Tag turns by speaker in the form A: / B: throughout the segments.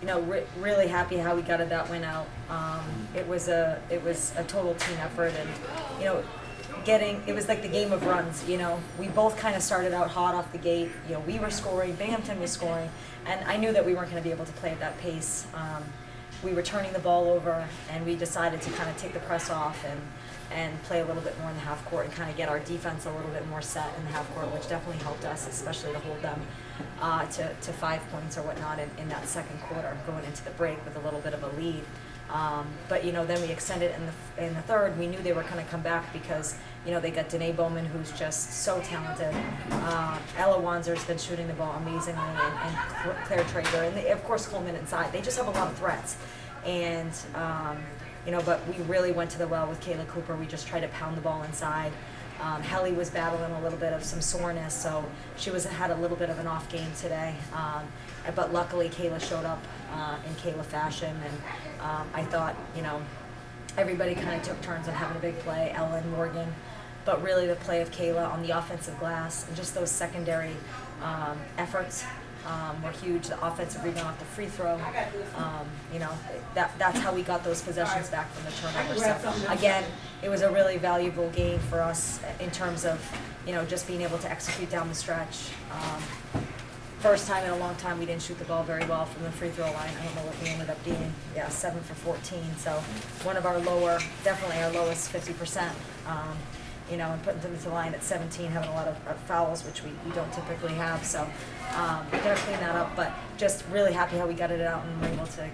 A: really happy how we got that win out. It was a total team effort, and it was like the game of runs. We both kind of started out hot off the gate. We were scoring, Binghamton was scoring, and I knew that we weren't going to be able to play at that pace. We were turning the ball over, and we decided to kind of take the press off and play a little bit more in the half court and kind of get our defense a little bit more set in the half court, which definitely helped us, especially to hold them to 5 points or whatnot in that second quarter, going into the break with a little bit of a lead. But then we extended in the third. We knew they were going to come back because they got Danae Bowman, who's just so talented. Ella Wanzer's been shooting the ball amazingly, and Claire Traeger, and of course Coleman inside. They just have a lot of threats, and but we really went to the well with Kayla Cooper. We just tried to pound the ball inside. Helly was battling a little bit of some soreness, so she had a little bit of an off game today. But luckily, Kayla showed up in Kayla fashion, and I thought, everybody kind of took turns on having a big play, Ella and Morgan. But really the play of Kayla on the offensive glass and just those secondary efforts were huge. The offensive rebound off the free throw, that's how we got those possessions back from the turnovers. So again, it was a really valuable game for us in terms of, just being able to execute down the stretch. First time in a long time we didn't shoot the ball very well from the free throw line. I don't know what we ended up being. 7 for 14. So one of our definitely our lowest 50%. And putting them to the line at 17, having a lot of fouls, which we don't typically have. So we're going to clean that up. But just really happy how we got it out and were able to,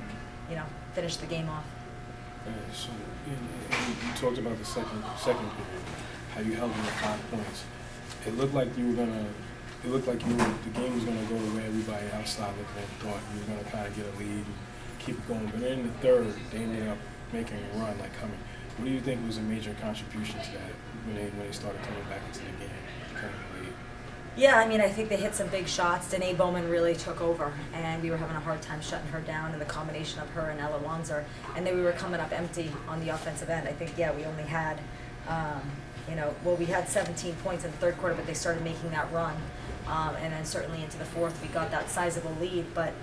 A: finish the game off.
B: So you talked about the second period, how you held them at 5 points. It looked like the game was gonna go the way everybody outside looking at thought. You were gonna kind of get a lead and keep it going. But then in the third, they ended up making a run, coming. What do you think was a major contribution to that when they started coming back into the game, kind of lead?
A: Yeah, I think they hit some big shots. Danae Bowman really took over, and we were having a hard time shutting her down, and the combination of her and Ella Wanzer. And then we were coming up empty on the offensive end. I think, we only had, we had 17 points in the third quarter, but they started making that run. And then certainly into the fourth, we got that sizable lead, but,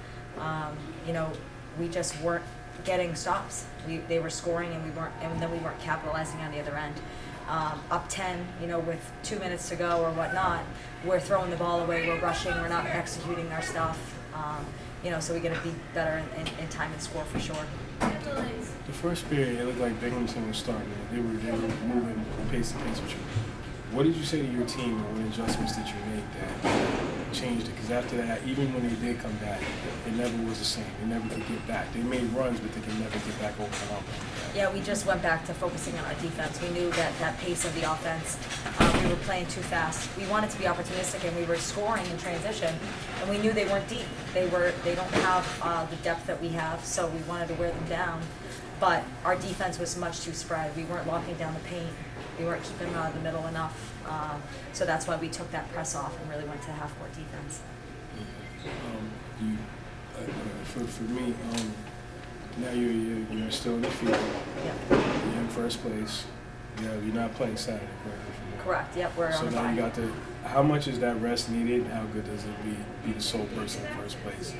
A: we just weren't getting stops. They were scoring, and then we weren't capitalizing on the other end. Up 10, with 2 minutes to go or whatnot, we're throwing the ball away, we're rushing, we're not executing our stuff. So we got to be better in time and score for sure.
B: The first period, it looked like Binghamton was starting. They were moving pace to pace with you. What did you say to your team, or what adjustments did you make that changed it? Because after that, even when they did come back, it never was the same. They never could get back. They made runs, but they could never get back over the hump.
A: Yeah, we just went back to focusing on our defense. We knew that pace of the offense, we were playing too fast. We wanted to be opportunistic, and we were scoring in transition, and we knew they weren't deep. They don't have the depth that we have, so we wanted to wear them down. But our defense was much too spread. We weren't locking down the paint. We weren't keeping them out of the middle enough. So that's why we took that press off and really went to half-court defense.
B: For me, now you're still in the field.
A: Yep.
B: You're in first place. You're not playing Saturday, correct?
A: Correct. Yep. We're
B: so
A: on the
B: now
A: bye.
B: you got the. How much is that rest needed? How good does it be the sole person in first place?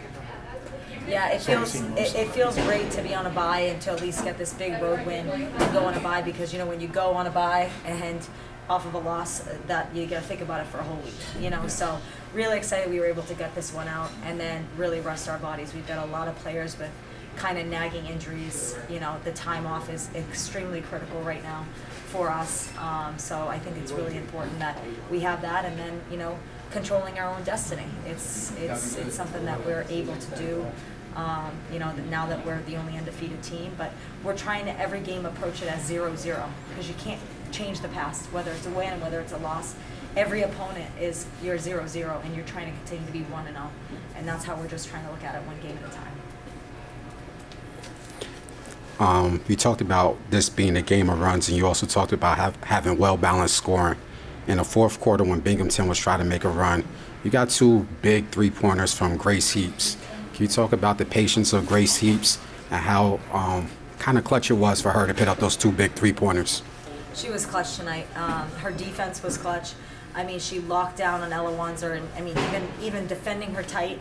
A: Yeah, it feels great to be on a bye and to at least get this big road win and go on a bye, because when you go on a bye and off of a loss, that you got to think about it for a whole week. So really excited we were able to get this one out and then really rest our bodies. We've got a lot of players with kind of nagging injuries. The time off is extremely critical right now for us. So I think it's really important that we have that, and then controlling our own destiny. It's something that we're able to do. Now that we're the only undefeated team, but we're trying to every game approach it as 0-0, because you can't change the past, whether it's a win, whether it's a loss. Every opponent is your 0-0, and you're trying to continue to be 1-0, and that's how we're just trying to look at it one game at a time.
C: You talked about this being a game of runs, and you also talked about having well-balanced scoring. In the fourth quarter, when Binghamton was trying to make a run, you got 2 big three-pointers from Grace Heaps. Can you talk about the patience of Grace Heaps and how kind of clutch it was for her to put up those 2 big three-pointers?
A: She was clutch tonight. Her defense was clutch. She locked down on Ella Wanzer, and even defending her tight,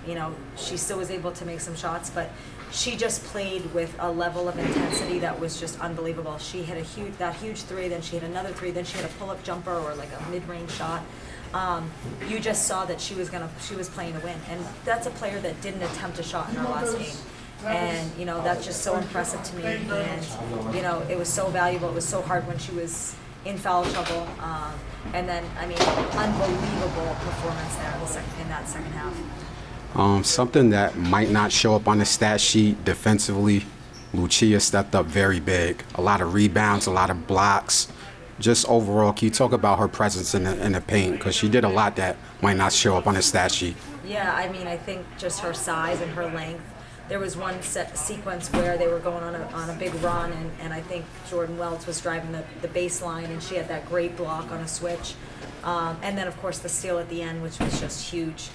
A: You know, she still was able to make some shots, but she just played with a level of intensity that was just unbelievable. She hit that huge three, then she hit another three, then she hit a pull-up jumper or like a mid-range shot. You just saw that she was playing to win, and that's a player that didn't attempt a shot in our last game. And you know, that's just so impressive to me. And you know, it was so valuable. It was so hard when she was in foul trouble. And then, I mean, unbelievable performance there in that second half.
C: Something that might not show up on the stat sheet defensively, Lucia stepped up very big. A lot of rebounds, a lot of blocks. Just overall, can you talk about her presence in the paint? Because she did a lot that might not show up on the stat sheet.
A: Yeah, I mean, I think just her size and her length. There was one sequence where they were going on a big run, and I think Jordan Welch was driving the baseline, and she had that great block on a switch. And then, of course, the steal at the end, which was just huge.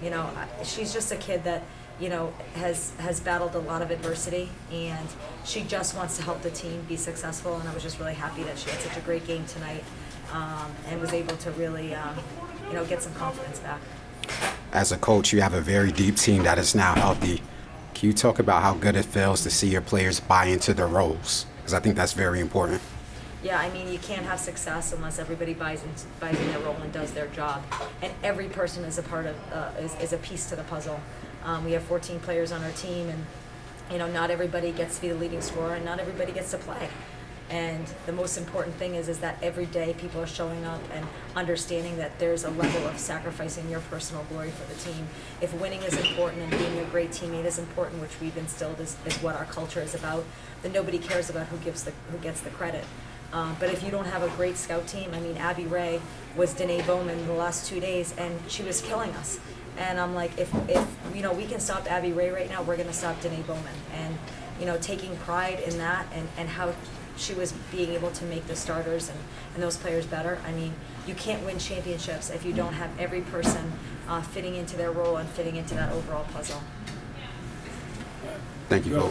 A: You know, she's just a kid that, you know, has battled a lot of adversity, and she just wants to help the team be successful. And I was just really happy that she had such a great game tonight, and was able to really, you know, get some confidence back.
C: As a coach, you have a very deep team that is now healthy. Can you talk about how good it feels to see your players buy into their roles? Because I think that's very important.
A: Yeah, I mean, you can't have success unless everybody buys in their role and does their job. And every person is a part of is a piece to the puzzle. We have 14 players on our team, and you know, not everybody gets to be the leading scorer, and not everybody gets to play. And the most important thing is that every day people are showing up and understanding that there's a level of sacrificing your personal glory for the team. If winning is important and being a great teammate is important, which we've instilled is what our culture is about, then nobody cares about who gets the credit. But if you don't have a great scout team, I mean, Abby Ray was Danae Bowman the last 2 days, and she was killing us. And I'm like, if you know, we can stop Abby Ray right now, we're going to stop Danae Bowman. And you know, taking pride in that and how she was being able to make the starters and those players better. I mean, you can't win championships if you don't have every person fitting into their role and fitting into that overall puzzle.
C: Thank you, Coach.